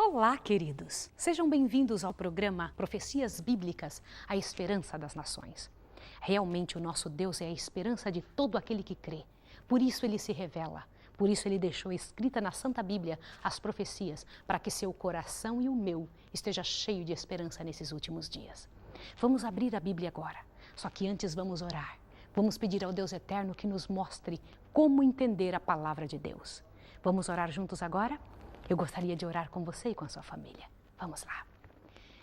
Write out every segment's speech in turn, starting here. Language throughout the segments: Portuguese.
Olá, queridos! Sejam bem-vindos ao programa Profecias Bíblicas, a Esperança das Nações. Realmente o nosso Deus é a esperança de todo aquele que crê. Por isso ele se revela, por isso ele deixou escrita na Santa Bíblia as profecias, para que seu coração e o meu esteja cheio de esperança nesses últimos dias. Vamos abrir a Bíblia agora, só que antes vamos orar. Vamos pedir ao Deus Eterno que nos mostre como entender a palavra de Deus. Vamos orar juntos agora? Eu gostaria de orar com você e com a sua família. Vamos lá.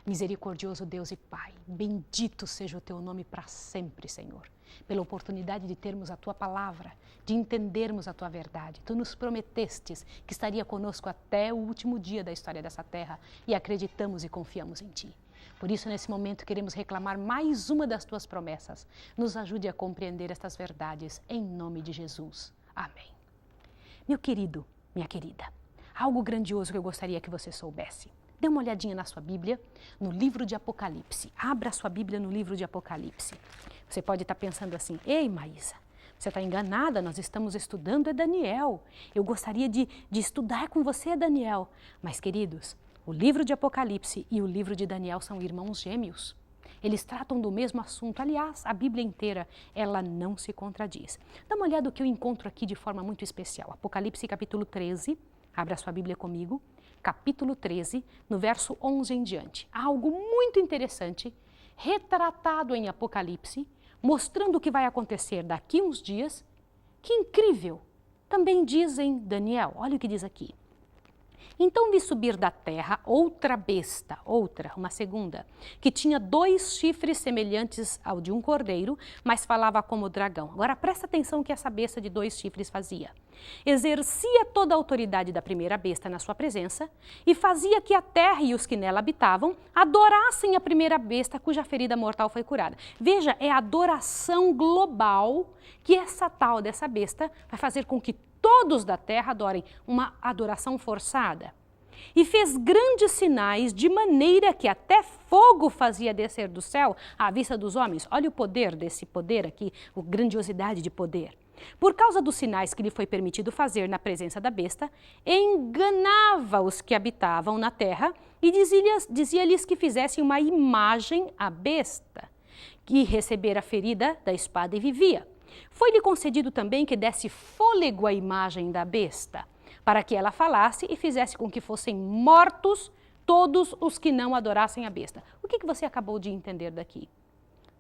Misericordioso Deus e Pai, bendito seja o Teu nome para sempre, Senhor. Pela oportunidade de termos a Tua palavra, de entendermos a Tua verdade. Tu nos prometestes que estaria conosco até o último dia da história dessa terra e acreditamos e confiamos em Ti. Por isso, nesse momento, queremos reclamar mais uma das Tuas promessas. Nos ajude a compreender estas verdades, em nome de Jesus. Amém. Meu querido, minha querida, algo grandioso que eu gostaria que você soubesse. Dê uma olhadinha na sua Bíblia, no livro de Apocalipse. Abra a sua Bíblia no livro de Apocalipse. Você pode estar pensando assim, ei Maísa, você está enganada, nós estamos estudando é Daniel. Eu gostaria de estudar com você Daniel. Mas queridos, o livro de Apocalipse e o livro de Daniel são irmãos gêmeos. Eles tratam do mesmo assunto. Aliás, a Bíblia inteira, ela não se contradiz. Dá uma olhada no que eu encontro aqui de forma muito especial. Apocalipse capítulo 13, abra a sua Bíblia comigo. Capítulo 13, no verso 11 em diante. Há algo muito interessante, retratado em Apocalipse, mostrando o que vai acontecer daqui uns dias. Que incrível! Também diz em Daniel, olha o que diz aqui. Então vi subir da terra outra besta, uma segunda, que tinha 2 chifres semelhantes ao de um cordeiro, mas falava como dragão. Agora presta atenção o que essa besta de 2 chifres fazia. Exercia toda a autoridade da primeira besta na sua presença e fazia que a terra e os que nela habitavam adorassem a primeira besta cuja ferida mortal foi curada. Veja, é a adoração global que essa tal dessa besta vai fazer com que todos da terra adorem, uma adoração forçada. E fez grandes sinais, de maneira que até fogo fazia descer do céu à vista dos homens. Olha o poder desse poder aqui, a grandiosidade de poder. Por causa dos sinais que lhe foi permitido fazer na presença da besta, enganava os que habitavam na terra e dizia-lhes que fizessem uma imagem à besta, que recebera a ferida da espada e vivia. Foi-lhe concedido também que desse fôlego à imagem da besta, para que ela falasse e fizesse com que fossem mortos todos os que não adorassem a besta. O que você acabou de entender daqui?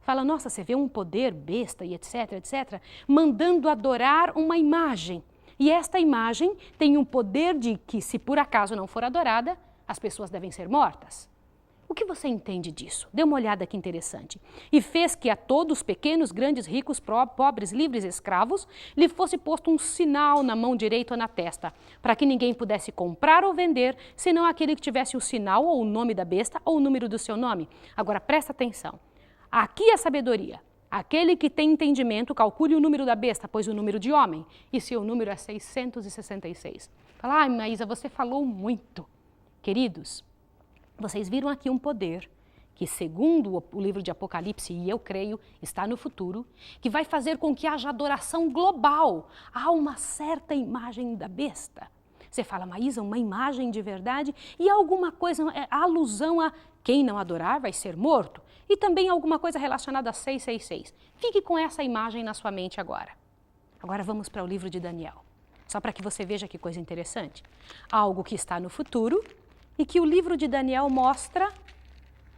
Fala, nossa, você vê um poder besta e etc, etc, mandando adorar uma imagem. E esta imagem tem um poder de que, se por acaso não for adorada, as pessoas devem ser mortas. O que você entende disso? Dê uma olhada que interessante. E fez que a todos, pequenos, grandes, ricos, pobres, livres, escravos, lhe fosse posto um sinal na mão direita ou na testa, para que ninguém pudesse comprar ou vender, senão aquele que tivesse o sinal ou o nome da besta ou o número do seu nome. Agora, presta atenção. Aqui é sabedoria. Aquele que tem entendimento, calcule o número da besta, pois o número de homem, e seu número é 666. Fala, ai, Maísa, você falou muito. Queridos, vocês viram aqui um poder que, segundo o livro de Apocalipse, e eu creio, está no futuro, que vai fazer com que haja adoração global a uma certa imagem da besta. Você fala, Maísa, uma imagem de verdade? E alguma coisa, alusão a quem não adorar vai ser morto? E também alguma coisa relacionada a 666. Fique com essa imagem na sua mente agora. Agora vamos para o livro de Daniel. Só para que você veja que coisa interessante. Algo que está no futuro e que o livro de Daniel mostra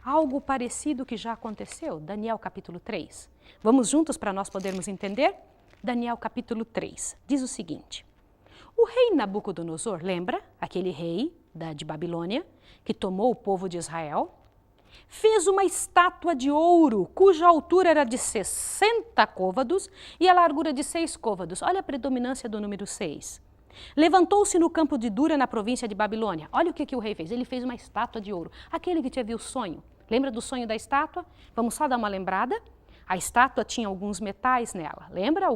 algo parecido que já aconteceu. Daniel capítulo 3. Vamos juntos para nós podermos entender? Daniel capítulo 3 diz o seguinte. O rei Nabucodonosor, lembra? Aquele rei de Babilônia que tomou o povo de Israel, fez uma estátua de ouro cuja altura era de 60 côvados e a largura de 6 côvados. Olha a predominância do número 6. Levantou-se no campo de Dura, na província de Babilônia. Olha o que o rei fez. Ele fez uma estátua de ouro. Aquele que teve o sonho. Lembra do sonho da estátua? Vamos só dar uma lembrada? A estátua tinha alguns metais nela. Lembra?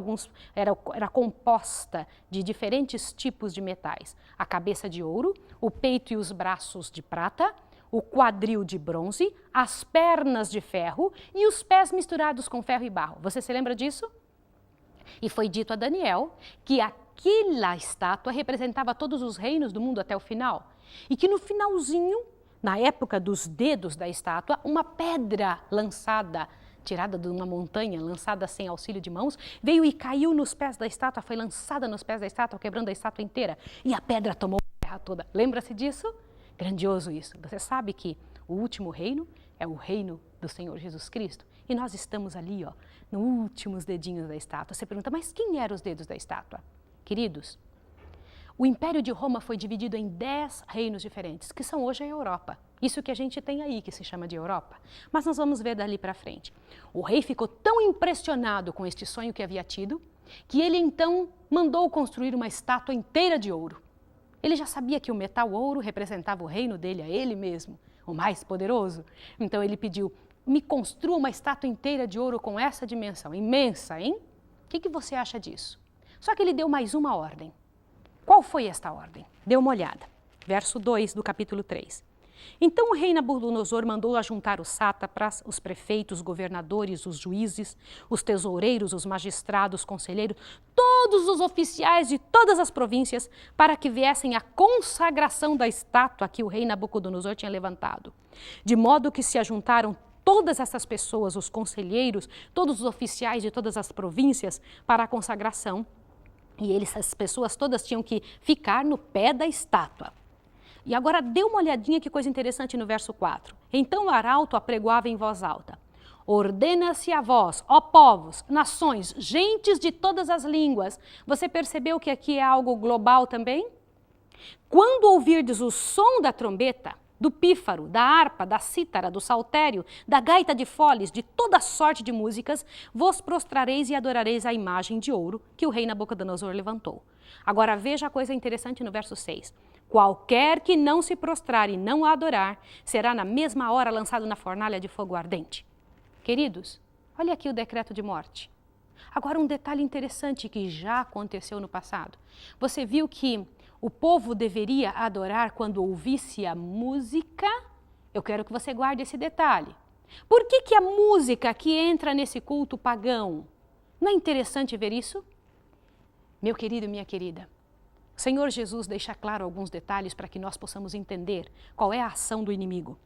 Era composta de diferentes tipos de metais. A cabeça de ouro, o peito e os braços de prata, o quadril de bronze, as pernas de ferro e os pés misturados com ferro e barro. Você se lembra disso? E foi dito a Daniel que aquela estátua representava todos os reinos do mundo até o final. e que no finalzinho, na época dos dedos da estátua, uma pedra lançada, tirada de uma montanha, lançada sem auxílio de mãos, veio e caiu nos pés da estátua, foi lançada nos pés da estátua, quebrando a estátua inteira, e a pedra tomou a terra toda. Lembra-se disso? Grandioso isso. Você sabe que o último reino é o reino do Senhor Jesus Cristo, e nós estamos ali, ó, nos últimos dedinhos da estátua. Você pergunta, mas quem eram os dedos da estátua? Queridos, o Império de Roma foi dividido em 10 reinos diferentes, que são hoje a Europa. Isso que a gente tem aí, que se chama de Europa. Mas nós vamos ver dali para frente. O rei ficou tão impressionado com este sonho que havia tido, que ele então mandou construir uma estátua inteira de ouro. Ele já sabia que o metal ouro representava o reino dele, a ele mesmo, o mais poderoso. Então ele pediu, me construa uma estátua inteira de ouro com essa dimensão, imensa, hein? O que você acha disso? Só que ele deu mais uma ordem. Qual foi esta ordem? Dê uma olhada. Verso 2 do capítulo 3. Então o rei Nabucodonosor mandou ajuntar os sátrapas, os prefeitos, os governadores, os juízes, os tesoureiros, os magistrados, conselheiros, todos os oficiais de todas as províncias, para que viessem à consagração da estátua que o rei Nabucodonosor tinha levantado. De modo que se ajuntaram todas essas pessoas, os conselheiros, todos os oficiais de todas as províncias, para a consagração. E essas pessoas todas tinham que ficar no pé da estátua. E agora dê uma olhadinha que coisa interessante no verso 4. Então o arauto apregoava em voz alta. Ordena-se a vós, ó povos, nações, gentes de todas as línguas. Você percebeu que aqui é algo global também? Quando ouvirdes o som da trombeta, do pífaro, da harpa, da cítara, do saltério, da gaita de foles, de toda sorte de músicas, vos prostrareis e adorareis a imagem de ouro que o rei Nabucodonosor levantou. Agora veja a coisa interessante no verso 6. Qualquer que não se prostrar e não a adorar, será na mesma hora lançado na fornalha de fogo ardente. Queridos, olha aqui o decreto de morte. Agora um detalhe interessante que já aconteceu no passado. Você viu que o povo deveria adorar quando ouvisse a música? Eu quero que você guarde esse detalhe. Por que a música que entra nesse culto pagão? Não é interessante ver isso? Meu querido e minha querida, o Senhor Jesus deixa claro alguns detalhes para que nós possamos entender qual é a ação do inimigo.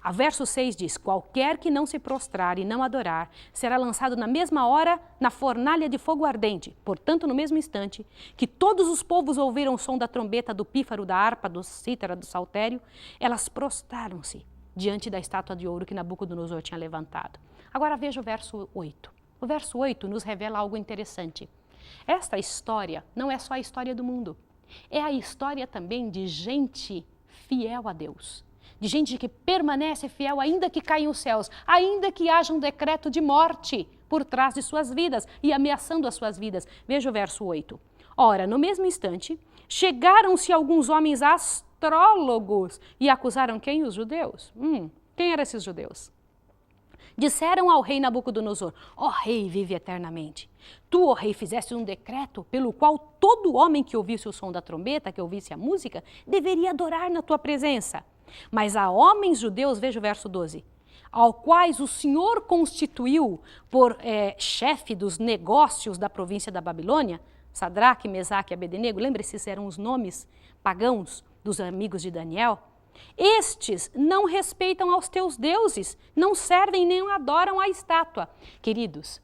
A verso 6 diz, qualquer que não se prostrar e não adorar, será lançado na mesma hora na fornalha de fogo ardente. Portanto, no mesmo instante que todos os povos ouviram o som da trombeta, do pífaro, da harpa, do cítara, do saltério, elas prostraram-se diante da estátua de ouro que Nabucodonosor tinha levantado. Agora veja o verso 8. O verso 8 nos revela algo interessante. Esta história não é só a história do mundo, é a história também de gente fiel a Deus. De gente que permanece fiel ainda que caiam os céus, ainda que haja um decreto de morte por trás de suas vidas e ameaçando as suas vidas. Veja o verso 8. Ora, no mesmo instante, chegaram-se alguns homens astrólogos e acusaram quem? Os judeus. Quem eram esses judeus? Disseram ao rei Nabucodonosor, ó rei, vive eternamente. Tu, ó rei, fizeste um decreto pelo qual todo homem que ouvisse o som da trombeta, que ouvisse a música, deveria adorar na tua presença. Mas há homens judeus, veja o verso 12, ao quais o Senhor constituiu por chefe dos negócios da província da Babilônia, Sadraque, Mesaque e Abednego, lembre-se, esses eram os nomes pagãos dos amigos de Daniel. Estes não respeitam aos teus deuses, não servem nem adoram a estátua. Queridos,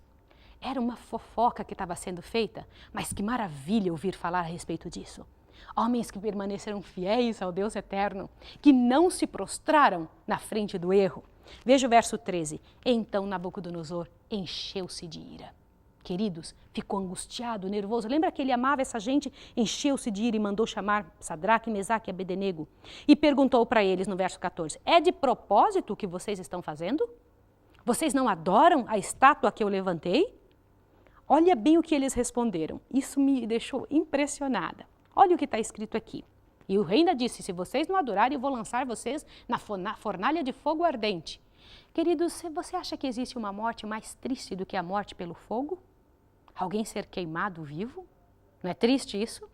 era uma fofoca que estava sendo feita, mas que maravilha ouvir falar a respeito disso. Homens que permaneceram fiéis ao Deus eterno, que não se prostraram na frente do erro. Veja o verso 13. Então Nabucodonosor encheu-se de ira. Queridos, ficou angustiado, nervoso. Lembra que ele amava essa gente? Encheu-se de ira e mandou chamar Sadraque, Mesaque e Abednego. E perguntou para eles no verso 14, é de propósito o que vocês estão fazendo? Vocês não adoram a estátua que eu levantei? Olha bem o que eles responderam. Isso me deixou impressionada. Olha o que está escrito aqui. E o rei ainda disse, se vocês não adorarem, eu vou lançar vocês na fornalha de fogo ardente. Queridos, você acha que existe uma morte mais triste do que a morte pelo fogo? Alguém ser queimado vivo? Não é triste isso?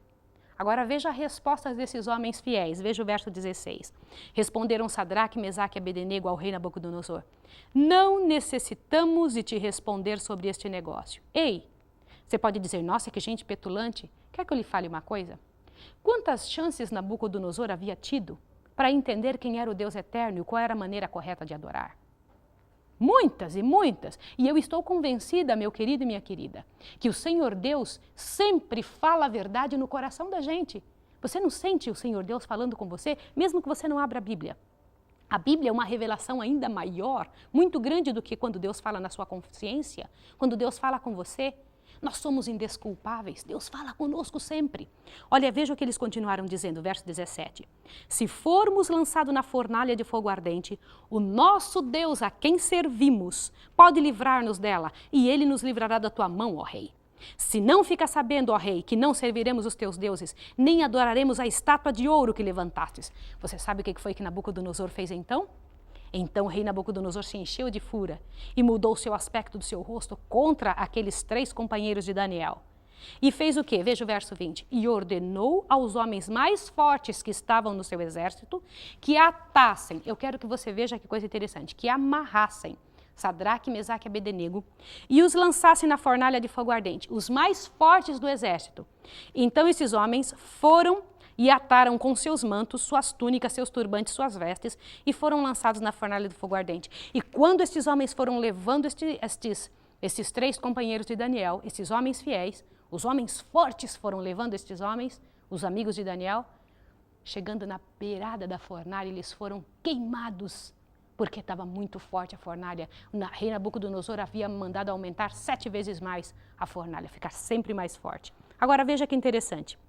Agora veja a resposta desses homens fiéis. Veja o verso 16. Responderam Sadraque, Mesaque e Abednego ao rei Nabucodonosor. Não necessitamos de te responder sobre este negócio. Ei, você pode dizer, nossa, que gente petulante. Quer que eu lhe fale uma coisa? Quantas chances Nabucodonosor havia tido para entender quem era o Deus eterno e qual era a maneira correta de adorar? Muitas e muitas. E eu estou convencida, meu querido e minha querida, que o Senhor Deus sempre fala a verdade no coração da gente. Você não sente o Senhor Deus falando com você, mesmo que você não abra a Bíblia? A Bíblia é uma revelação ainda maior, muito grande do que quando Deus fala na sua consciência, quando Deus fala com você. Nós somos indesculpáveis, Deus fala conosco sempre. Olha, veja o que eles continuaram dizendo, verso 17. Se formos lançados na fornalha de fogo ardente, o nosso Deus a quem servimos pode livrar-nos dela, e ele nos livrará da tua mão, ó rei. Se não fica sabendo, ó rei, que não serviremos os teus deuses, nem adoraremos a estátua de ouro que levantastes. Você sabe o que foi que Nabucodonosor fez então? Então o rei Nabucodonosor se encheu de fúria e mudou o seu aspecto do seu rosto contra aqueles 3 companheiros de Daniel. E fez o quê? Veja o verso 20. E ordenou aos homens mais fortes que estavam no seu exército que atassem, eu quero que você veja que coisa interessante, que amarrassem Sadraque, Mesaque e Abednego e os lançassem na fornalha de fogo ardente, os mais fortes do exército. Então esses homens foram e ataram com seus mantos, suas túnicas, seus turbantes, suas vestes, e foram lançados na fornalha do fogo ardente. E quando estes homens foram levando esses 3 companheiros de Daniel, esses homens fiéis, os homens fortes foram levando estes homens, os amigos de Daniel, chegando na beirada da fornalha, eles foram queimados, porque estava muito forte a fornalha. O rei Nabucodonosor havia mandado aumentar 7 vezes mais a fornalha, ficar sempre mais forte. Agora veja que interessante.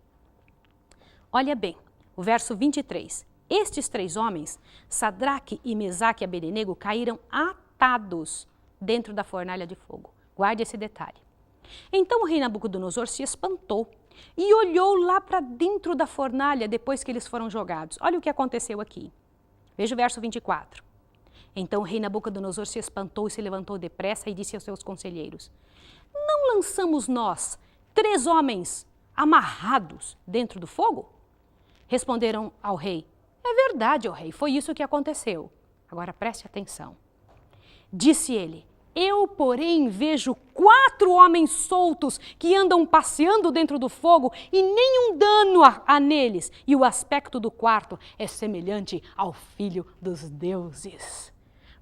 Olha bem, o verso 23. Estes 3 homens, Sadraque e Mesaque e Abednego, caíram atados dentro da fornalha de fogo. Guarde esse detalhe. Então o rei Nabucodonosor se espantou e olhou lá para dentro da fornalha depois que eles foram jogados. Olha o que aconteceu aqui. Veja o verso 24. Então o rei Nabucodonosor se espantou e se levantou depressa e disse aos seus conselheiros: não lançamos nós 3 homens amarrados dentro do fogo? Responderam ao rei: é verdade, ó rei, foi isso que aconteceu. Agora preste atenção. Disse ele: eu, porém, vejo 4 homens soltos que andam passeando dentro do fogo e nenhum dano há neles. E o aspecto do quarto é semelhante ao Filho dos deuses.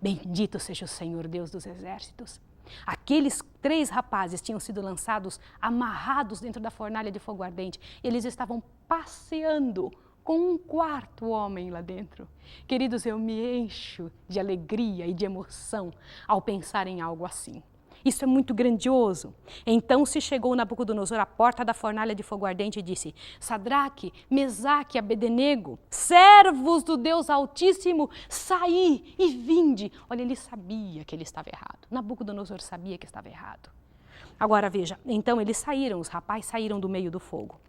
Bendito seja o Senhor Deus dos exércitos. Aqueles 3 rapazes tinham sido lançados, amarrados dentro da fornalha de fogo ardente. Eles estavam passeando com um 4º homem lá dentro. Queridos, eu me encho de alegria e de emoção ao pensar em algo assim. Isso é muito grandioso. Então se chegou Nabucodonosor à porta da fornalha de fogo ardente e disse: Sadraque, Mesaque e Abednego, servos do Deus Altíssimo, saí e vinde. Olha, ele sabia que ele estava errado. Nabucodonosor sabia que estava errado. Agora veja, então eles saíram, os rapazes saíram do meio do fogo.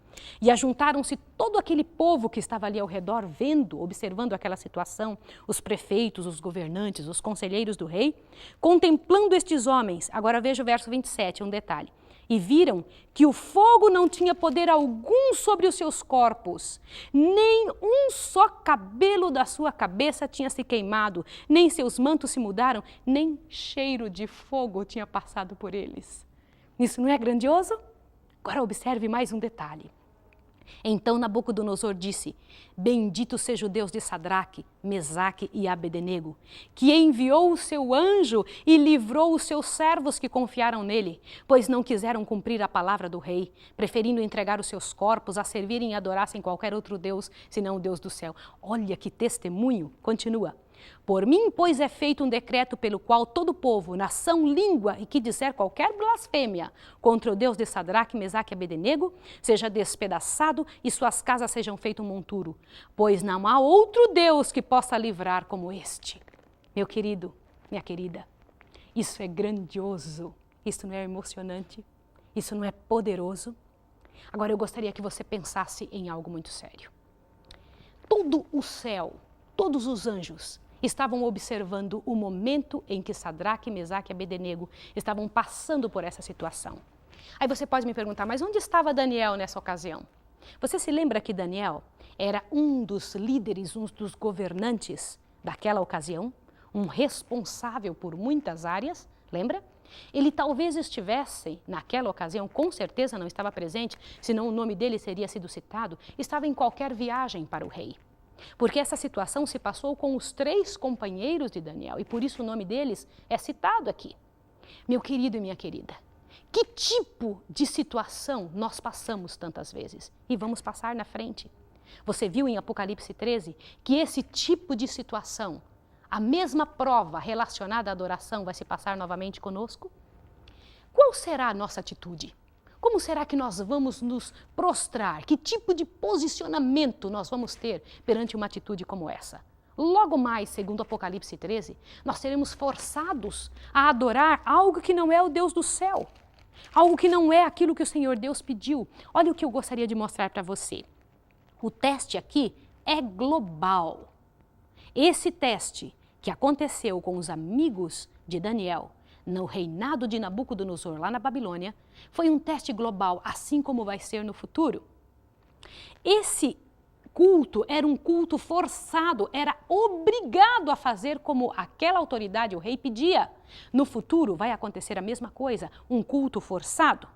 E ajuntaram-se todo aquele povo que estava ali ao redor, vendo, observando aquela situação, os prefeitos, os governantes, os conselheiros do rei, contemplando estes homens. Agora veja o verso 27, um detalhe. E viram que o fogo não tinha poder algum sobre os seus corpos, nem um só cabelo da sua cabeça tinha se queimado, nem seus mantos se mudaram, nem cheiro de fogo tinha passado por eles. Isso não é grandioso? Agora observe mais um detalhe. Então Nabucodonosor disse: bendito seja o Deus de Sadraque, Mesaque e Abednego, que enviou o seu anjo e livrou os seus servos que confiaram nele, pois não quiseram cumprir a palavra do rei, preferindo entregar os seus corpos a servirem e adorassem qualquer outro Deus, senão o Deus do céu. Olha que testemunho! Continua. Por mim, pois, é feito um decreto pelo qual todo povo, nação, língua e que disser qualquer blasfêmia contra o Deus de Sadraque, Mesaque e Abednego, seja despedaçado e suas casas sejam feito um monturo, pois não há outro Deus que possa livrar como este. Meu querido, minha querida, isso é grandioso, isso não é emocionante, isso não é poderoso? Agora eu gostaria que você pensasse em algo muito sério. Todo o céu, todos os anjos estavam observando o momento em que Sadraque, Mesaque e Abednego estavam passando por essa situação. Aí você pode me perguntar, mas onde estava Daniel nessa ocasião? Você se lembra que Daniel era um dos líderes, um dos governantes daquela ocasião? Um responsável por muitas áreas, lembra? Ele talvez estivesse, naquela ocasião, com certeza não estava presente, senão o nome dele teria sido citado, estava em qualquer viagem para o rei. Porque essa situação se passou com os 3 companheiros de Daniel, e por isso o nome deles é citado aqui. Meu querido e minha querida, que tipo de situação nós passamos tantas vezes? E vamos passar na frente. Você viu em Apocalipse 13 que esse tipo de situação, a mesma prova relacionada à adoração vai se passar novamente conosco? Qual será a nossa atitude? Como será que nós vamos nos prostrar? Que tipo de posicionamento nós vamos ter perante uma atitude como essa? Logo mais, segundo Apocalipse 13, nós seremos forçados a adorar algo que não é o Deus do céu. Algo que não é aquilo que o Senhor Deus pediu. Olha o que eu gostaria de mostrar para você. O teste aqui é global. Esse teste que aconteceu com os amigos de Daniel no reinado de Nabucodonosor, lá na Babilônia, foi um teste global, assim como vai ser no futuro. Esse culto era um culto forçado, era obrigado a fazer como aquela autoridade, o rei, pedia. No futuro vai acontecer a mesma coisa, um culto forçado.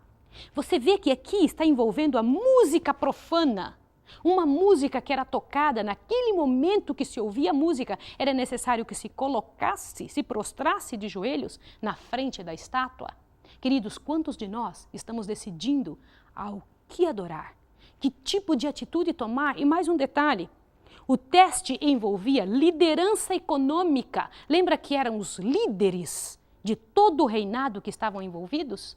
Você vê que aqui está envolvendo a música profana. Uma música que era tocada naquele momento que se ouvia a música, era necessário que se colocasse, se prostrasse de joelhos na frente da estátua. Queridos, quantos de nós estamos decidindo ao que adorar? Que tipo de atitude tomar? E mais um detalhe, o teste envolvia liderança econômica. Lembra que eram os líderes de todo o reinado que estavam envolvidos?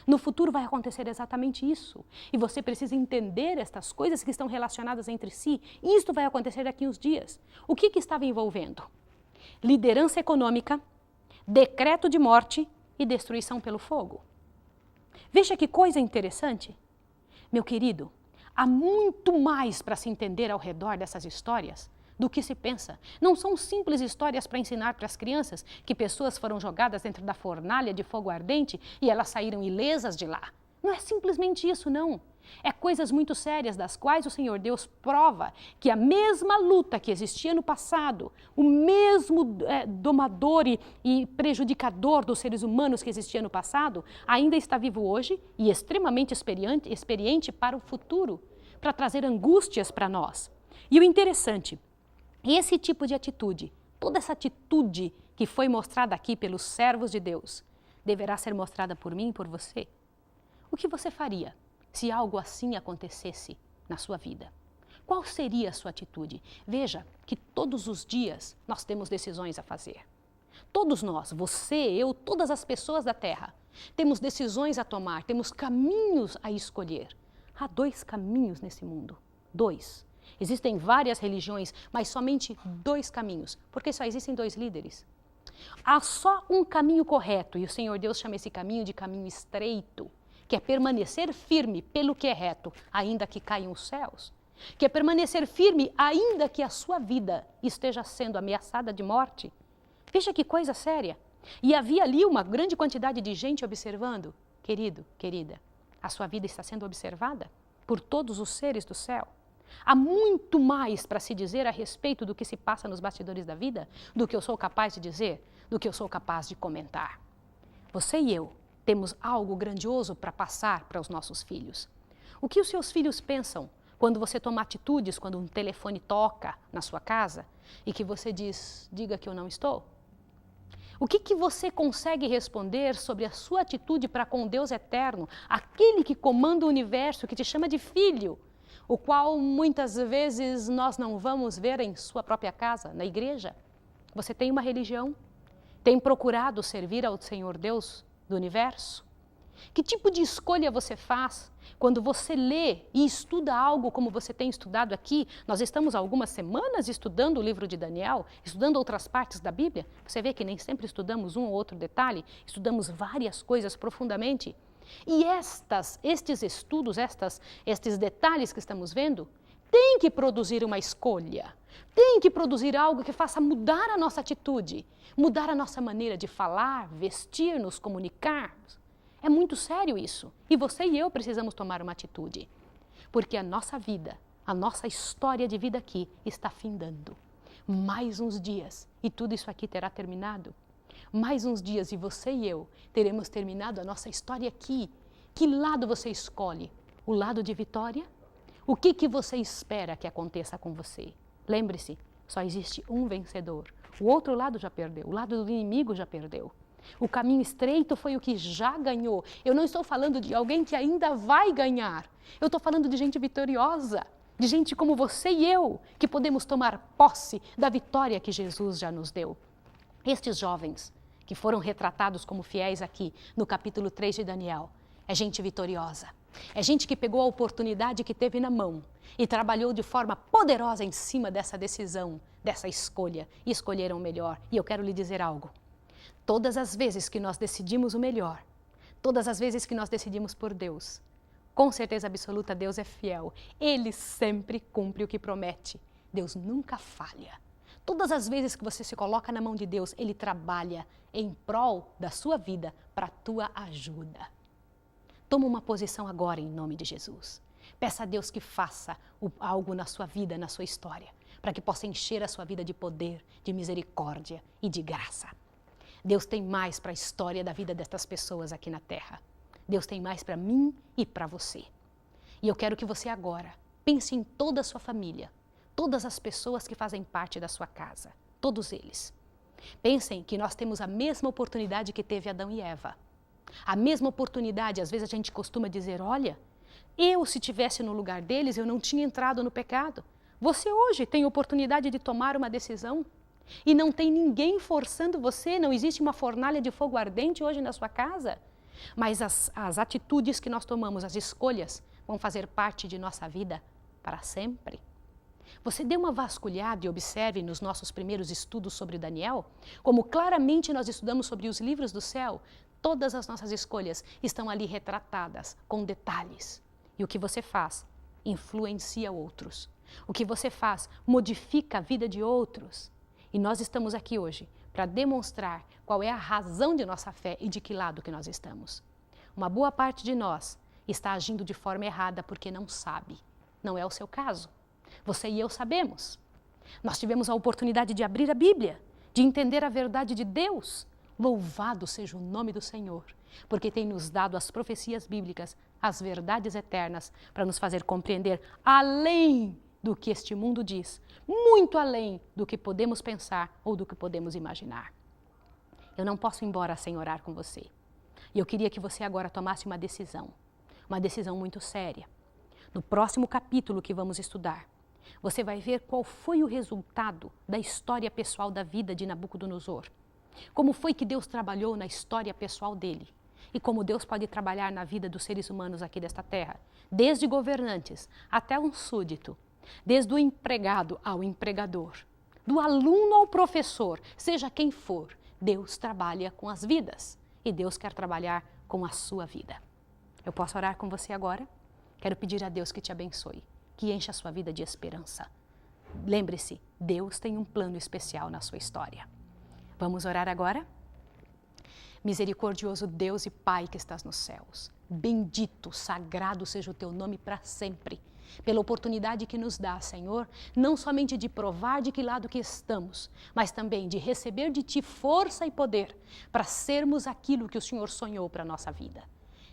No futuro vai acontecer exatamente isso. E você precisa entender estas coisas que estão relacionadas entre si. E isto vai acontecer daqui uns dias. O que estava envolvendo? Liderança econômica, decreto de morte e destruição pelo fogo. Veja que coisa interessante. Meu querido, há muito mais para se entender ao redor dessas histórias do que se pensa. Não são simples histórias para ensinar para as crianças que pessoas foram jogadas dentro da fornalha de fogo ardente e elas saíram ilesas de lá. Não é simplesmente isso, não. É coisas muito sérias das quais o Senhor Deus prova que a mesma luta que existia no passado, o mesmo domador e prejudicador dos seres humanos que existia no passado, ainda está vivo hoje e extremamente experiente para o futuro, para trazer angústias para nós. E o interessante, esse tipo de atitude, toda essa atitude que foi mostrada aqui pelos servos de Deus, deverá ser mostrada por mim e por você. O que você faria se algo assim acontecesse na sua vida? Qual seria a sua atitude? Veja que todos os dias nós temos decisões a fazer. Todos nós, você, eu, todas as pessoas da Terra, temos decisões a tomar, temos caminhos a escolher. Há 2 caminhos nesse mundo, 2. Existem várias religiões, mas somente 2 caminhos, porque só existem 2 líderes. Há só um caminho correto, e o Senhor Deus chama esse caminho de caminho estreito, que é permanecer firme pelo que é reto, ainda que caiam os céus. Que é permanecer firme, ainda que a sua vida esteja sendo ameaçada de morte. Veja que coisa séria. E havia ali uma grande quantidade de gente observando. Querido, querida, a sua vida está sendo observada por todos os seres do céu. Há muito mais para se dizer a respeito do que se passa nos bastidores da vida do que eu sou capaz de dizer, do que eu sou capaz de comentar. Você e eu temos algo grandioso para passar para os nossos filhos. O que os seus filhos pensam quando você toma atitudes, quando um telefone toca na sua casa e que você diz, diga que eu não estou? O que você consegue responder sobre a sua atitude para com Deus eterno, aquele que comanda o universo, que te chama de filho, o qual muitas vezes nós não vamos ver em sua própria casa, na igreja? Você tem uma religião? Tem procurado servir ao Senhor Deus do universo? Que tipo de escolha você faz quando você lê e estuda algo como você tem estudado aqui? Nós estamos há algumas semanas estudando o livro de Daniel, estudando outras partes da Bíblia. Você vê que nem sempre estudamos um ou outro detalhe, estudamos várias coisas profundamente. E estes estudos, estes detalhes que estamos vendo, têm que produzir uma escolha, têm que produzir algo que faça mudar a nossa atitude, mudar a nossa maneira de falar, vestir, nos comunicar. É muito sério isso. E você e eu precisamos tomar uma atitude. Porque a nossa vida, a nossa história de vida aqui está findando. Mais uns dias e tudo isso aqui terá terminado. Mais uns dias e você e eu teremos terminado a nossa história aqui. Que lado você escolhe? O lado de vitória? O que você espera que aconteça com você? Lembre-se, só existe um vencedor. O outro lado já perdeu, o lado do inimigo já perdeu. O caminho estreito foi o que já ganhou. Eu não estou falando de alguém que ainda vai ganhar. Eu estou falando de gente vitoriosa, de gente como você e eu, que podemos tomar posse da vitória que Jesus já nos deu. Estes jovens que foram retratados como fiéis aqui no capítulo 3 de Daniel, é gente vitoriosa. É gente que pegou a oportunidade que teve na mão e trabalhou de forma poderosa em cima dessa decisão, dessa escolha, e escolheram o melhor. E eu quero lhe dizer algo. Todas as vezes que nós decidimos o melhor, todas as vezes que nós decidimos por Deus, com certeza absoluta Deus é fiel. Ele sempre cumpre o que promete. Deus nunca falha. Todas as vezes que você se coloca na mão de Deus, Ele trabalha em prol da sua vida para a tua ajuda. Toma uma posição agora em nome de Jesus. Peça a Deus que faça algo na sua vida, na sua história, para que possa encher a sua vida de poder, de misericórdia e de graça. Deus tem mais para a história da vida destas pessoas aqui na terra. Deus tem mais para mim e para você. E eu quero que você agora pense em toda a sua família, todas as pessoas que fazem parte da sua casa, todos eles. Pensem que nós temos a mesma oportunidade que teve Adão e Eva. A mesma oportunidade, às vezes a gente costuma dizer, olha, eu se tivesse no lugar deles, eu não tinha entrado no pecado. Você hoje tem oportunidade de tomar uma decisão e não tem ninguém forçando você, não existe uma fornalha de fogo ardente hoje na sua casa. Mas as atitudes que nós tomamos, as escolhas, vão fazer parte de nossa vida para sempre. Você dê uma vasculhada e observe nos nossos primeiros estudos sobre Daniel, como claramente nós estudamos sobre os livros do céu, todas as nossas escolhas estão ali retratadas, com detalhes. E o que você faz influencia outros. O que você faz modifica a vida de outros. E nós estamos aqui hoje para demonstrar qual é a razão de nossa fé e de que lado que nós estamos. Uma boa parte de nós está agindo de forma errada porque não sabe. Não é o seu caso. Você e eu sabemos. Nós tivemos a oportunidade de abrir a Bíblia, de entender a verdade de Deus. Louvado seja o nome do Senhor, porque tem nos dado as profecias bíblicas, as verdades eternas, para nos fazer compreender além do que este mundo diz, muito além do que podemos pensar ou do que podemos imaginar. Eu não posso ir embora sem orar com você. E eu queria que você agora tomasse uma decisão muito séria. No próximo capítulo que vamos estudar, você vai ver qual foi o resultado da história pessoal da vida de Nabucodonosor. Como foi que Deus trabalhou na história pessoal dele e como Deus pode trabalhar na vida dos seres humanos aqui desta terra, desde governantes até um súdito, desde o empregado ao empregador, do aluno ao professor, seja quem for, Deus trabalha com as vidas e Deus quer trabalhar com a sua vida. Eu posso orar com você agora? Quero pedir a Deus que te abençoe, que encha a sua vida de esperança. Lembre-se, Deus tem um plano especial na sua história. Vamos orar agora? Misericordioso Deus e Pai que estás nos céus, bendito, sagrado seja o teu nome para sempre, pela oportunidade que nos dá, Senhor, não somente de provar de que lado que estamos, mas também de receber de Ti força e poder para sermos aquilo que o Senhor sonhou para a nossa vida.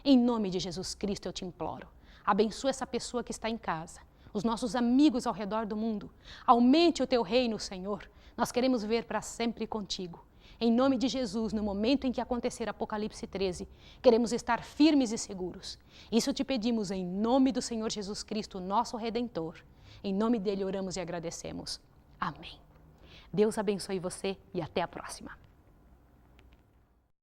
Em nome de Jesus Cristo eu te imploro, abençoa essa pessoa que está em casa, os nossos amigos ao redor do mundo, aumente o teu reino, Senhor, nós queremos ver para sempre contigo. Em nome de Jesus, no momento em que acontecer Apocalipse 13, queremos estar firmes e seguros. Isso te pedimos em nome do Senhor Jesus Cristo, nosso Redentor. Em nome dele oramos e agradecemos. Amém. Deus abençoe você e até a próxima.